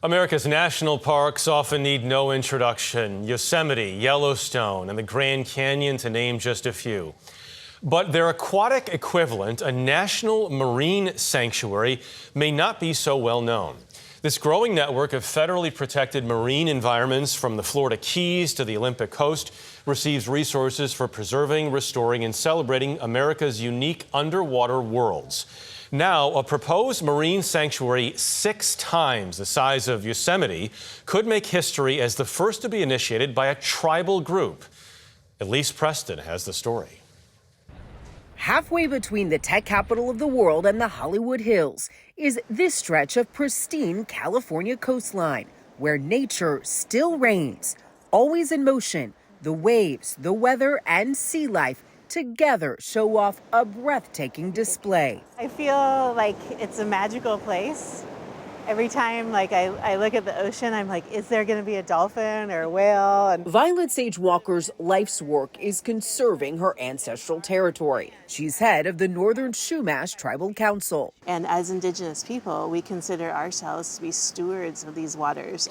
America's national parks often need no introduction. Yosemite, Yellowstone, and the Grand Canyon, to name just a few. But their aquatic equivalent, a national marine sanctuary, may not be so well known. This growing network of federally protected marine environments from the Florida Keys to the Olympic coast receives resources for preserving, restoring, and celebrating America's unique underwater worlds. Now, a proposed marine sanctuary 6 times the size of Yosemite could make history as the first to be initiated by a tribal group. Elise Preston has the story. Halfway between the tech capital of the world and the Hollywood Hills is this stretch of pristine California coastline, where nature still reigns, always in motion. The waves, the weather, and sea life together show off a breathtaking display. I feel like it's a magical place. Every time I look at the ocean, I'm like, is there going to be a dolphin or a whale? And Violet Sage Walker's life's work is conserving her ancestral territory. She's head of the Northern Chumash Tribal Council. And as Indigenous people, we consider ourselves to be stewards of these waters.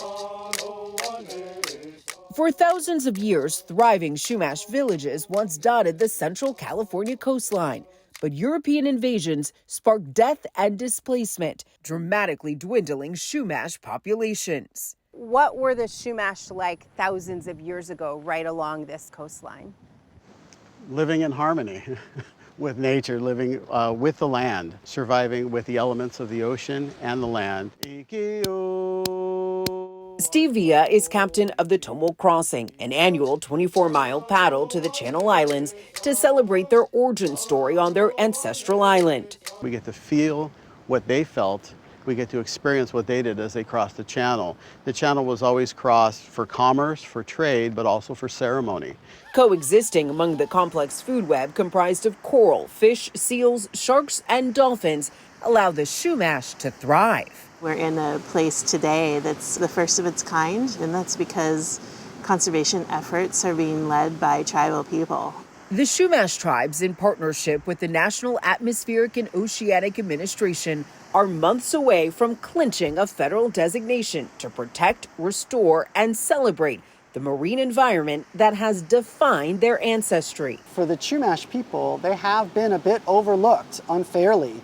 For thousands of years, thriving Chumash villages once dotted the central California coastline. But European invasions sparked death and displacement, dramatically dwindling Chumash populations. What were the Chumash like thousands of years ago right along this coastline? Living in harmony with nature, living with the land, surviving with the elements of the ocean and the land. Steve Villa is captain of the Tomo Crossing, an annual 24-mile paddle to the Channel Islands to celebrate their origin story on their ancestral island. We get to feel what they felt. We get to experience what they did as they crossed the channel. The channel was always crossed for commerce, for trade, but also for ceremony. Coexisting among the complex food web comprised of coral, fish, seals, sharks, and dolphins allow the Chumash to thrive. We're in a place today that's the first of its kind, and that's because conservation efforts are being led by tribal people. The Chumash tribes, in partnership with the National Atmospheric and Oceanic Administration, are months away from clinching a federal designation to protect, restore, and celebrate the marine environment that has defined their ancestry. For the Chumash people, they have been a bit overlooked unfairly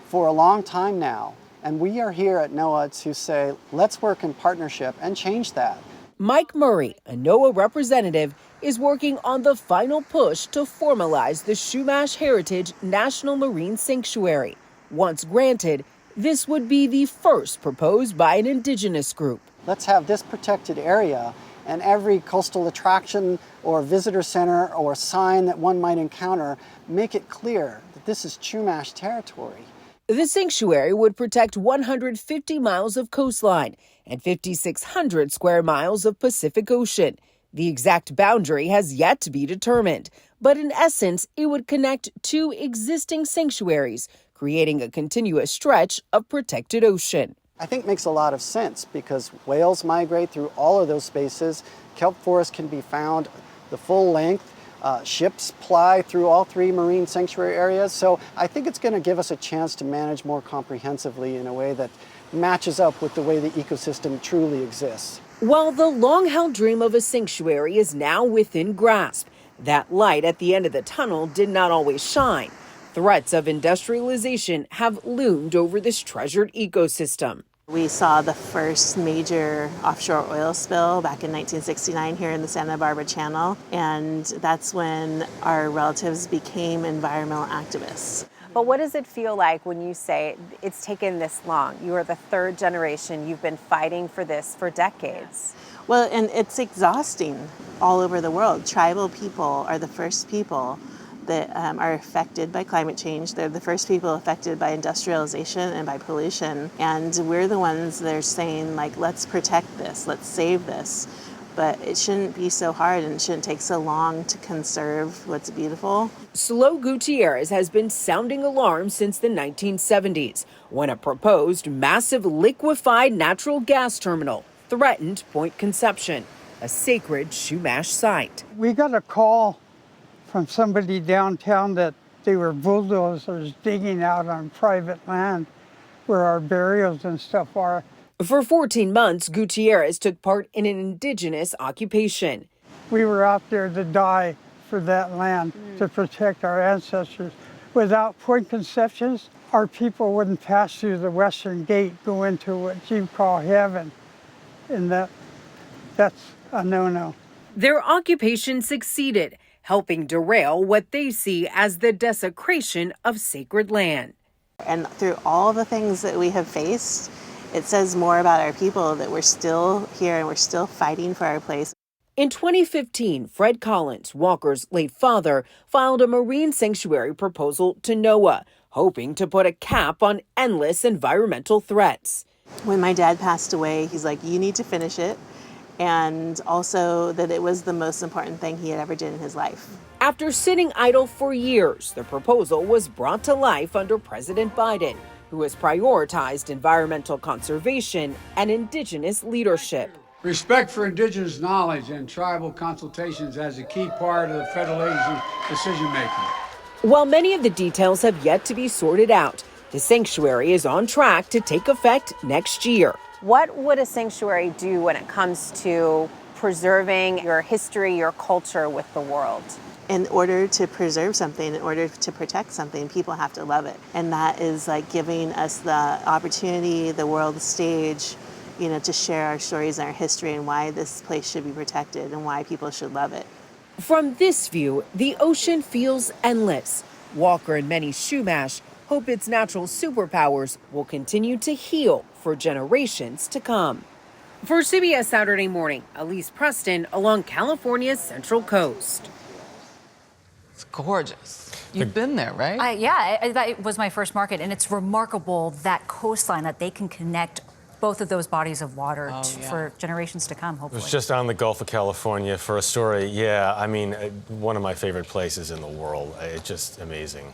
for a long time now. And we are here at NOAA to say, let's work in partnership and change that. Mike Murray, a NOAA representative, is working on the final push to formalize the Chumash Heritage National Marine Sanctuary. Once granted, this would be the first proposed by an Indigenous group. Let's have this protected area, and every coastal attraction or visitor center or sign that one might encounter, make it clear that this is Chumash territory. The sanctuary would protect 150 miles of coastline and 5,600 square miles of Pacific Ocean. The exact boundary has yet to be determined, but in essence, it would connect 2 existing sanctuaries, creating a continuous stretch of protected ocean. I think makes a lot of sense because whales migrate through all of those spaces. Kelp forest can be found the full length. Ships ply through all 3 marine sanctuary areas. So I think it's going to give us a chance to manage more comprehensively in a way that matches up with the way the ecosystem truly exists. While the long-held dream of a sanctuary is now within grasp, that light at the end of the tunnel did not always shine. Threats of industrialization have loomed over this treasured ecosystem. We saw the first major offshore oil spill back in 1969 here in the Santa Barbara Channel, and that's when our relatives became environmental activists. But what does it feel like when you say it's taken this long? You are the 3rd generation. You've been fighting for this for decades. Well, and it's exhausting all over the world. Tribal people are the first people that are affected by climate change. They're the first people affected by industrialization and by pollution. And we're the ones that are saying, like, let's protect this, let's save this. But it shouldn't be so hard and it shouldn't take so long to conserve what's beautiful. Slo Gutierrez has been sounding alarms since the 1970s, when a proposed massive liquefied natural gas terminal threatened Point Conception, a sacred Chumash site. We got a call from somebody downtown that they were bulldozers digging out on private land where our burials and stuff are. For 14 months, Gutierrez took part in an indigenous occupation. We were out there to die for that land, to protect our ancestors. Without point conceptions, our people wouldn't pass through the western gate, go into what you call heaven. And that's a no-no. Their occupation succeeded, helping derail what they see as the desecration of sacred land. And through all the things that we have faced, it says more about our people that we're still here and we're still fighting for our place. In 2015, Fred Collins, Walker's late father, filed a marine sanctuary proposal to NOAA, hoping to put a cap on endless environmental threats. When my dad passed away, he's like, you need to finish it. And also that it was the most important thing he had ever did in his life. After sitting idle for years, the proposal was brought to life under President Biden, who has prioritized environmental conservation and indigenous leadership. Respect for indigenous knowledge and tribal consultations as a key part of the federal agency decision-making. While many of the details have yet to be sorted out, the sanctuary is on track to take effect next year. What would a sanctuary do when it comes to preserving your history, your culture with the world? In order to preserve something, in order to protect something, people have to love it. And that is like giving us the opportunity, the world stage, to share our stories and our history and why this place should be protected and why people should love it. From this view, the ocean feels endless. Walker and many Chumash hope its natural superpowers will continue to heal for generations to come. For CBS Saturday Morning, Elise Preston along California's Central Coast. It's gorgeous. You've been there, right? That was my first market, and it's remarkable, that coastline, that they can connect both of those bodies of water for generations to come, hopefully. I was just on the Gulf of California for a story. Yeah, I mean, one of my favorite places in the world. It's just amazing.